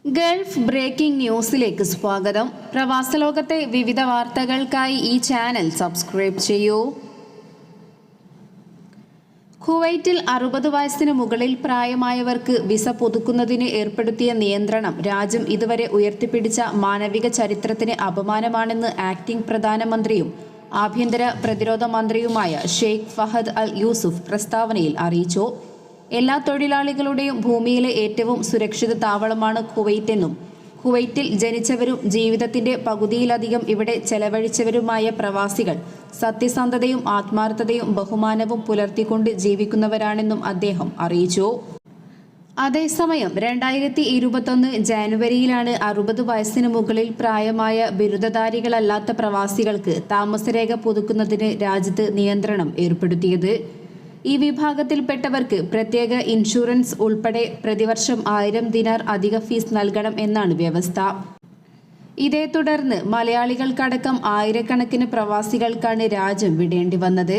Gulf breaking ന്യൂസിലേക്ക് സ്വാഗതം. പ്രവാസ ലോകത്തെ വിവിധ വാർത്തകൾക്കായി ഈ ചാനൽ സബ്സ്ക്രൈബ് ചെയ്യൂ. കുവൈറ്റിൽ 60 വയസ്സിന് മുകളിൽ പ്രായമായവർക്ക് വിസ പുതുക്കുന്നതിന് ഏർപ്പെടുത്തിയ നിയന്ത്രണം രാജ്യം ഇതുവരെ ഉയർത്തിപ്പിടിച്ച മാനവിക ചരിത്രത്തിന് അപമാനമാണെന്ന് ആക്ടിംഗ് പ്രധാനമന്ത്രിയും ആഭ്യന്തര പ്രതിരോധ മന്ത്രിയുമായ ഷെയ്ഖ് ഫഹദ് അൽ യൂസുഫ് പ്രസ്താവനയിൽ അറിയിച്ചു. എല്ലാ തൊഴിലാളികളുടെയും ഭൂമിയിലെ ഏറ്റവും സുരക്ഷിത താവളമാണ് കുവൈറ്റെന്നും കുവൈറ്റിൽ ജനിച്ചവരും ജീവിതത്തിന്റെ പകുതിയിലധികം ഇവിടെ ചെലവഴിച്ചവരുമായ പ്രവാസികൾ സത്യസന്ധതയും ആത്മാർത്ഥതയും ബഹുമാനവും പുലർത്തിക്കൊണ്ട് ജീവിക്കുന്നവരാണെന്നും അദ്ദേഹം അറിയിച്ചു. അതേസമയം 2021 ജാനുവരിയിലാണ് 60 വയസ്സിന് മുകളിൽ പ്രായമായ ബിരുദധാരികളല്ലാത്ത പ്രവാസികൾക്ക് താമസരേഖ പുതുക്കുന്നതിന് രാജ്യത്ത് നിയന്ത്രണം ഏർപ്പെടുത്തിയത്. ഈ വിഭാഗത്തിൽപ്പെട്ടവർക്ക് പ്രത്യേക ഇൻഷുറൻസ് ഉൾപ്പെടെ പ്രതിവർഷം 1000 ദിനാർ അധിക ഫീസ് നൽകണം എന്നാണ് വ്യവസ്ഥ. ഇതേ തുടർന്ന് മലയാളികൾക്കടക്കം ആയിരക്കണക്കിന് പ്രവാസികൾക്കാണ് രാജ്യം വിടേണ്ടി വന്നത്.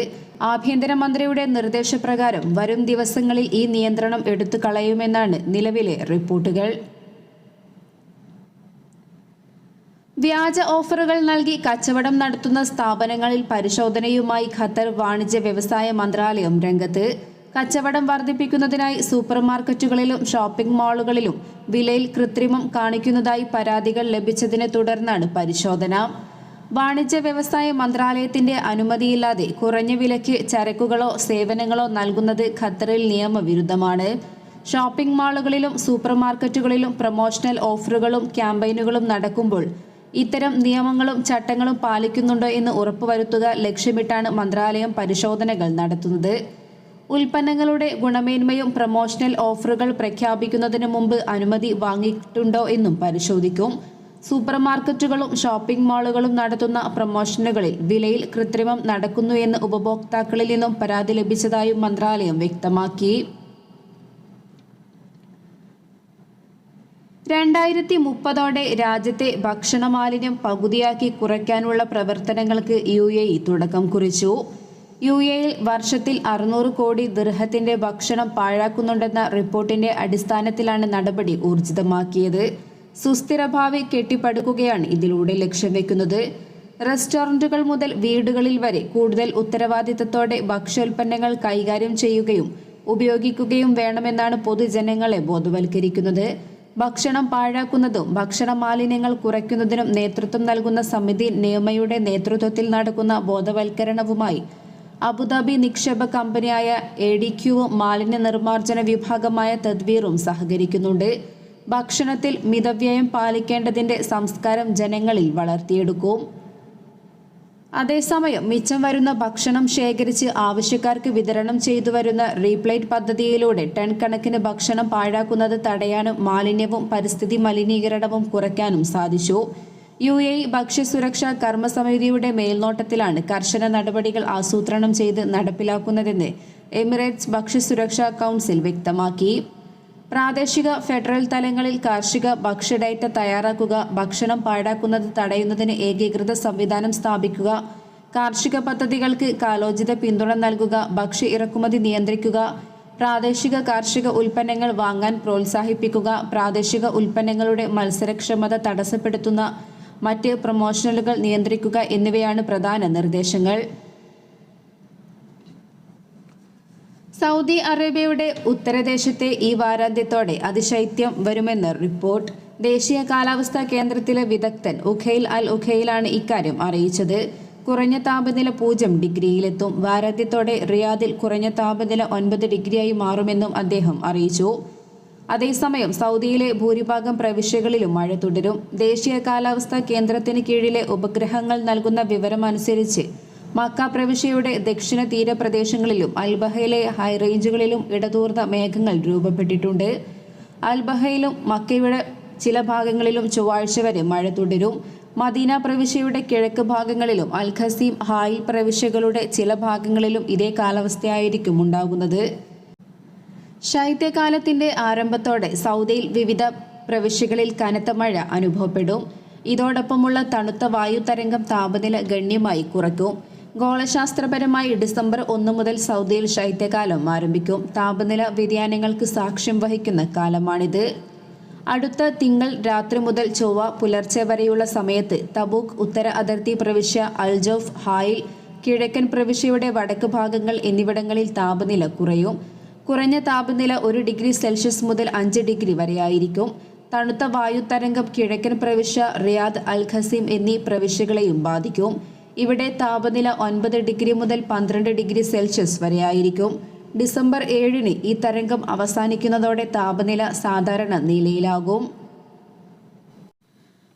ആഭ്യന്തരമന്ത്രിയുടെ നിർദ്ദേശപ്രകാരം വരും ദിവസങ്ങളിൽ ഈ നിയന്ത്രണം എടുത്തു കളയുമെന്നാണ് നിലവിലെ റിപ്പോർട്ടുകൾ. വ്യാജ ഓഫറുകൾ നൽകി കച്ചവടം നടത്തുന്ന സ്ഥാപനങ്ങളിൽ പരിശോധനയുമായി ഖത്തർ വാണിജ്യ വ്യവസായ മന്ത്രാലയം രംഗത്ത്. കച്ചവടം വർദ്ധിപ്പിക്കുന്നതിനായി സൂപ്പർമാർക്കറ്റുകളിലും ഷോപ്പിംഗ് മാളുകളിലും വിലയിൽ കൃത്രിമം കാണിക്കുന്നതായി പരാതികൾ ലഭിച്ചതിനെ തുടർന്നാണ് പരിശോധന. വാണിജ്യ വ്യവസായ മന്ത്രാലയത്തിന്റെ അനുമതിയില്ലാതെ കുറഞ്ഞ വിലയ്ക്ക് ചരക്കുകളോ സേവനങ്ങളോ നൽകുന്നത് ഖത്തറിൽ നിയമവിരുദ്ധമാണ്. ഷോപ്പിംഗ് മാളുകളിലും സൂപ്പർമാർക്കറ്റുകളിലും പ്രൊമോഷണൽ ഓഫറുകളും ക്യാമ്പയിനുകളും നടക്കുമ്പോൾ ഇത്തരം നിയമങ്ങളും ചട്ടങ്ങളും പാലിക്കുന്നുണ്ടോ എന്ന് ഉറപ്പുവരുത്തുക ലക്ഷ്യമിട്ടാണ് മന്ത്രാലയം പരിശോധനകൾ നടത്തുന്നത്. ഉൽപ്പന്നങ്ങളുടെ ഗുണമേന്മയും പ്രൊമോഷണൽ ഓഫറുകൾ പ്രഖ്യാപിക്കുന്നതിന് മുമ്പ് അനുമതി വാങ്ങിയിട്ടുണ്ടോ എന്നും പരിശോധിക്കും. സൂപ്പർമാർക്കറ്റുകളും ഷോപ്പിംഗ് മാളുകളും നടത്തുന്ന പ്രൊമോഷനുകളിൽ വിലയിൽ കൃത്രിമം നടക്കുന്നുവെന്ന് ഉപഭോക്താക്കളിൽ നിന്നും പരാതി ലഭിച്ചതായും മന്ത്രാലയം വ്യക്തമാക്കി. 2030 രാജ്യത്തെ ഭക്ഷണമാലിന്യം പകുതിയാക്കി കുറയ്ക്കാനുള്ള പ്രവർത്തനങ്ങൾക്ക് UAE തുടക്കം കുറിച്ചു. UAEയിൽ വർഷത്തിൽ 600 കോടി ദിർഹത്തിന്റെ ഭക്ഷണം പാഴാക്കുന്നുണ്ടെന്ന റിപ്പോർട്ടിന്റെ അടിസ്ഥാനത്തിലാണ് നടപടി ഊർജിതമാക്കിയത്. സുസ്ഥിര ഭാവി കെട്ടിപ്പടുക്കുകയാണ് ഇതിലൂടെ ലക്ഷ്യം വെക്കുന്നത്. റെസ്റ്റോറന്റുകൾ മുതൽ വീടുകളിൽ വരെ കൂടുതൽ ഉത്തരവാദിത്തത്തോടെ ഭക്ഷ്യോൽപ്പന്നങ്ങൾ കൈകാര്യം ചെയ്യുകയും ഉപയോഗിക്കുകയും വേണമെന്നാണ് പൊതുജനങ്ങളെ ബോധവൽക്കരിക്കുന്നത്. ഭക്ഷണം പാഴാക്കുന്നതും ഭക്ഷണ മാലിന്യങ്ങൾ കുറയ്ക്കുന്നതിനും നേതൃത്വം നൽകുന്ന സമിതി നിയമയുടെ നേതൃത്വത്തിൽ നടക്കുന്ന ബോധവൽക്കരണവുമായി അബുദാബി നിക്ഷേപ കമ്പനിയായ ADQവും മാലിന്യ നിർമ്മാർജ്ജന വിഭാഗമായ തദ്വീറും സഹകരിക്കുന്നുണ്ട്. ഭക്ഷണത്തിൽ മിതവ്യയം പാലിക്കേണ്ടതിന്റെ സംസ്കാരം ജനങ്ങളിൽ വളർത്തിയെടുക്കും. അതേസമയം മിച്ചം വരുന്ന ഭക്ഷണം ശേഖരിച്ച് ആവശ്യക്കാർക്ക് വിതരണം ചെയ്തു വരുന്ന റീപ്ലേറ്റ് പദ്ധതിയിലൂടെ ടൺ കണക്കിന് ഭക്ഷണം പാഴാക്കുന്നത് തടയാനും മാലിന്യവും പരിസ്ഥിതി മലിനീകരണവും കുറയ്ക്കാനും സാധിച്ചു. UAE ഭക്ഷ്യസുരക്ഷാ കർമ്മസമിതിയുടെ മേൽനോട്ടത്തിലാണ് കർശന നടപടികൾ ആസൂത്രണം ചെയ്ത് നടപ്പിലാക്കുന്നതെന്ന് എമിറേറ്റ്സ് ഭക്ഷ്യസുരക്ഷാ കൗൺസിൽ വ്യക്തമാക്കി. പ്രാദേശിക ഫെഡറൽ തലങ്ങളിൽ കാർഷിക ഭക്ഷ്യഡേറ്റ തയ്യാറാക്കുക, ഭക്ഷണം പാഴാക്കുന്നത് തടയുന്നതിന് ഏകീകൃത സംവിധാനം സ്ഥാപിക്കുക, കാർഷിക പദ്ധതികൾക്ക് കാലോചിത പിന്തുണ നൽകുക, ഭക്ഷ്യ ഇറക്കുമതി നിയന്ത്രിക്കുക, പ്രാദേശിക കാർഷിക ഉൽപ്പന്നങ്ങൾ വാങ്ങാൻ പ്രോത്സാഹിപ്പിക്കുക, പ്രാദേശിക ഉൽപ്പന്നങ്ങളുടെ മത്സരക്ഷമത തടസ്സപ്പെടുത്തുന്ന മറ്റ് പ്രൊമോഷനുകൾ നിയന്ത്രിക്കുക എന്നിവയാണ് പ്രധാന നിർദ്ദേശങ്ങൾ. സൗദി അറേബ്യയുടെ ഉത്തരദേശത്തെ ഈ വാരാന്ത്യത്തോടെ അതിശൈത്യം വരുമെന്ന് റിപ്പോർട്ട്. ദേശീയ കാലാവസ്ഥാ കേന്ദ്രത്തിലെ വിദഗ്ധൻ ഉഖൈൽ അൽ ഉഖൈലാണ് ഇക്കാര്യം അറിയിച്ചത്. കുറഞ്ഞ താപനില 0 ഡിഗ്രിയിലെത്തും. വാരാന്ത്യത്തോടെ റിയാദിൽ കുറഞ്ഞ താപനില 9 ഡിഗ്രിയായി മാറുമെന്നും അദ്ദേഹം അറിയിച്ചു. അതേസമയം സൗദിയിലെ ഭൂരിഭാഗം പ്രവിശ്യകളിലും മഴ തുടരും. ദേശീയ കാലാവസ്ഥാ കേന്ദ്രത്തിന് കീഴിലെ ഉപഗ്രഹങ്ങൾ നൽകുന്ന വിവരമനുസരിച്ച് മക്ക പ്രവിശ്യയുടെ ദക്ഷിണ തീരപ്രദേശങ്ങളിലും അൽബഹയിലെ ഹൈറേഞ്ചുകളിലും ഇടതൂർന്ന മേഘങ്ങൾ രൂപപ്പെട്ടിട്ടുണ്ട്. അൽബഹയിലും മക്കയുടെ ചില ഭാഗങ്ങളിലും ചൊവ്വാഴ്ച വരെ മഴ തുടരും. മദീന പ്രവിശ്യയുടെ കിഴക്ക് ഭാഗങ്ങളിലും അൽ ഖസീം, ഹായിൽ പ്രവിശ്യകളുടെ ചില ഭാഗങ്ങളിലും ഇതേ കാലാവസ്ഥയായിരിക്കും ഉണ്ടാകുന്നത്. ശൈത്യകാലത്തിന്റെ ആരംഭത്തോടെ സൗദിയിൽ വിവിധ പ്രവിശ്യകളിൽ കനത്ത മഴ അനുഭവപ്പെടും. ഇതോടൊപ്പമുള്ള തണുത്ത വായുതരംഗം താപനില ഗണ്യമായി കുറയ്ക്കും. ഗോളശാസ്ത്രപരമായി ഡിസംബർ 1 മുതൽ സൗദിയിൽ ശൈത്യകാലം ആരംഭിക്കും. താപനില വ്യതിയാനങ്ങൾക്ക് സാക്ഷ്യം വഹിക്കുന്ന കാലമാണിത്. അടുത്ത തിങ്കൾ രാത്രി മുതൽ ചൊവ്വ പുലർച്ചെ വരെയുള്ള സമയത്ത് തബൂക്ക് ഉത്തര അതിർത്തി പ്രവിശ്യ, അൽജൗഫ്, ഹായിൽ കിഴക്കൻ പ്രവിശ്യയുടെ വടക്ക് ഭാഗങ്ങൾ എന്നിവിടങ്ങളിൽ താപനില കുറയും. കുറഞ്ഞ താപനില 1 ഡിഗ്രി സെൽഷ്യസ് മുതൽ 5 ഡിഗ്രി വരെയായിരിക്കും. തണുത്ത വായുതരംഗം കിഴക്കൻ പ്രവിശ്യ, റിയാദ്, അൽ ഖസീം എന്നീ പ്രവിശ്യകളെയും ബാധിക്കും. ഇവിടെ താപനില 9 ഡിഗ്രി മുതൽ 12 ഡിഗ്രി സെൽഷ്യസ് വരെയായിരിക്കും. ഡിസംബർ 7-ന് ഈ തരംഗം അവസാനിക്കുന്നതോടെ താപനില സാധാരണ നിലയിലാകും.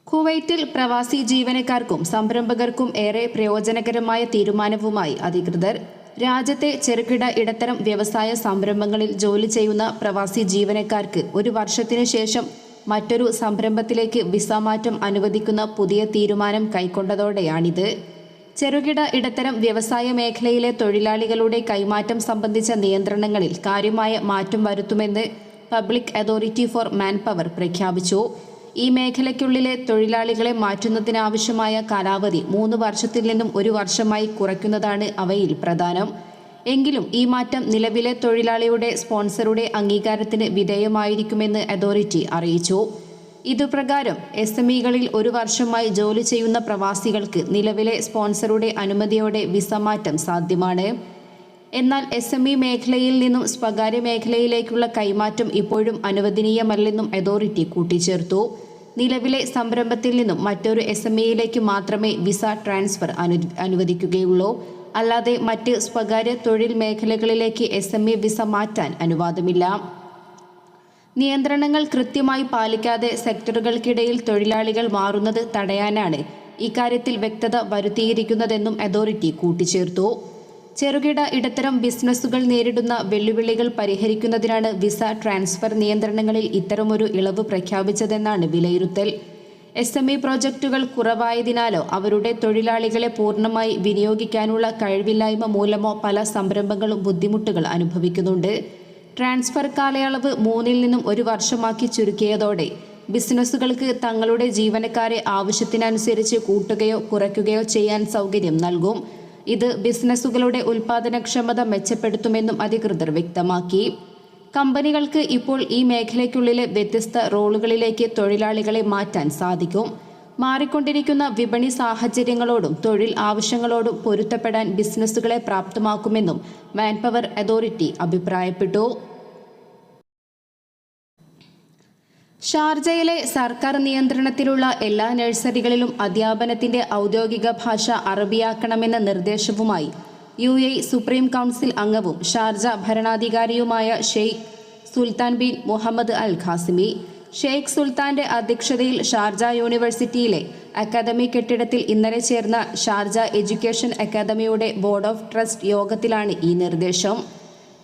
കുവൈറ്റിൽ പ്രവാസി ജീവനക്കാർക്കും സംരംഭകർക്കും ഏറെ പ്രയോജനകരമായ തീരുമാനവുമായി അധികൃതർ. രാജ്യത്തെ ചെറുകിട ഇടത്തരം വ്യവസായ സംരംഭങ്ങളിൽ ജോലി ചെയ്യുന്ന പ്രവാസി ജീവനക്കാർക്ക് 1 വർഷത്തിനു ശേഷം മറ്റൊരു സംരംഭത്തിലേക്ക് വിസ മാറ്റം അനുവദിക്കുന്ന പുതിയ തീരുമാനം കൈക്കൊണ്ടതോടെയാണിത്. ചെറുകിട ഇടത്തരം വ്യവസായ മേഖലയിലെ തൊഴിലാളികളുടെ കൈമാറ്റം സംബന്ധിച്ച നിയന്ത്രണങ്ങളിൽ കാര്യമായ മാറ്റം വരുത്തുമെന്ന് പബ്ലിക് അതോറിറ്റി ഫോർ മാൻപവർ പ്രഖ്യാപിച്ചു. ഈ മേഖലയ്ക്കുള്ളിലെ തൊഴിലാളികളെ മാറ്റുന്നതിനാവശ്യമായ കാലാവധി 3 വർഷത്തിൽ നിന്നും 1 വർഷമായി കുറയ്ക്കുന്നതാണ് അവയിൽ പ്രധാനം. എങ്കിലും ഈ മാറ്റം നിലവിലെ തൊഴിലാളിയുടെ സ്പോൺസറുടെ അംഗീകാരത്തിന് വിധേയമായിരിക്കുമെന്ന് അതോറിറ്റി അറിയിച്ചു. ഇതുപ്രകാരം SMEകളിൽ 1 വർഷമായി ജോലി ചെയ്യുന്ന പ്രവാസികൾക്ക് നിലവിലെ സ്പോൺസറുടെ അനുമതിയോടെ വിസ മാറ്റം സാധ്യമാണ്. എന്നാൽ SME മേഖലയിൽ നിന്നും സ്വകാര്യ മേഖലയിലേക്കുള്ള കൈമാറ്റം ഇപ്പോഴും അനുവദനീയമല്ലെന്നും അതോറിറ്റി കൂട്ടിച്ചേർത്തു. നിലവിലെ സംരംഭത്തിൽ നിന്നും മറ്റൊരു SMEയിലേക്ക് മാത്രമേ വിസ ട്രാൻസ്ഫർ അനുവദിക്കുകയുള്ളൂ. അല്ലാതെ മറ്റ് സ്വകാര്യ തൊഴിൽ മേഖലകളിലേക്ക് SME വിസ മാറ്റാൻ അനുവാദമില്ല. നിയന്ത്രണങ്ങൾ കൃത്യമായി പാലിക്കാതെ സെക്ടറുകൾക്കിടയിൽ തൊഴിലാളികൾ മാറുന്നത് തടയാനാണ് ഇക്കാര്യത്തിൽ വ്യക്തത വരുത്തിയിരിക്കുന്നതെന്നും അതോറിറ്റി കൂട്ടിച്ചേർത്തു. ചെറുകിട ഇടത്തരം ബിസിനസ്സുകൾ നേരിടുന്ന വെല്ലുവിളികൾ പരിഹരിക്കുന്നതിനാണ് വിസ ട്രാൻസ്ഫർ നിയന്ത്രണങ്ങളിൽ ഇത്തരമൊരു ഇളവ് പ്രഖ്യാപിച്ചതെന്നാണ് വിലയിരുത്തൽ. SME പ്രോജക്റ്റുകൾ കുറവായതിനാലോ അവരുടെ തൊഴിലാളികളെ പൂർണ്ണമായി വിനിയോഗിക്കാനുള്ള കഴിവില്ലായ്മ മൂലമോ പല സംരംഭങ്ങളും ബുദ്ധിമുട്ടുകൾ അനുഭവിക്കുന്നുണ്ട്. ട്രാൻസ്ഫർ കാലയളവ് 3-ൽ നിന്നും 1 വർഷമാക്കി ചുരുക്കിയതോടെ ബിസിനസ്സുകൾക്ക് തങ്ങളുടെ ജീവനക്കാരെ ആവശ്യത്തിനനുസരിച്ച് കൂട്ടുകയോ കുറയ്ക്കുകയോ ചെയ്യാൻ സൗകര്യം നൽകും. ഇത് ബിസിനസ്സുകളുടെ ഉൽപ്പാദനക്ഷമത മെച്ചപ്പെടുത്തുമെന്നും അധികൃതർ വ്യക്തമാക്കി. കമ്പനികൾക്ക് ഇപ്പോൾ ഈ മേഖലയ്ക്കുള്ളിലെ വ്യത്യസ്ത റോളുകളിലേക്ക് തൊഴിലാളികളെ മാറ്റാൻ സാധിക്കും. മാറിക്കൊണ്ടിരിക്കുന്ന വിപണി സാഹചര്യങ്ങളോടും തൊഴിൽ ആവശ്യങ്ങളോടും പൊരുത്തപ്പെടാൻ ബിസിനസ്സുകളെ പ്രാപ്തമാക്കുമെന്നും മാൻപവർ അതോറിറ്റി അഭിപ്രായപ്പെട്ടു. ഷാർജയിലെ സർക്കാർ നിയന്ത്രണത്തിലുള്ള എല്ലാ നഴ്സറികളിലും അധ്യാപനത്തിന്റെ ഔദ്യോഗിക ഭാഷ അറബിയാക്കണമെന്ന നിർദ്ദേശവുമായി UAE സുപ്രീം കൗൺസിൽ അംഗവും ഷാർജ ഭരണാധികാരിയുമായ Sheikh Sultan bin Muhammad Al Qasimi. Sheikh സുൽത്താന്റെ അധ്യക്ഷതയിൽ ഷാർജ യൂണിവേഴ്സിറ്റിയിലെ അക്കാദമി കെട്ടിടത്തിൽ ഇന്നലെ ചേർന്ന ഷാർജ എഡ്യൂക്കേഷൻ അക്കാദമിയുടെ ബോർഡ് ഓഫ് ട്രസ്റ്റ് യോഗത്തിലാണ് ഈ നിർദ്ദേശം.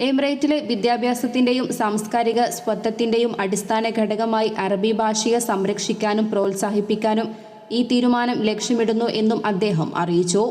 എമിറേറ്റിലെ വിദ്യാഭ്യാസത്തിന്റെയും സാംസ്കാരിക സ്വത്വത്തിന്റെയും അടിസ്ഥാന ഘടകമായി അറബി ഭാഷയെ സംരക്ഷിക്കാനും പ്രോത്സാഹിപ്പിക്കാനും ഈ തീരുമാനം ലക്ഷ്യമിടുന്നു എന്നും അദ്ദേഹം അറിയിച്ചു.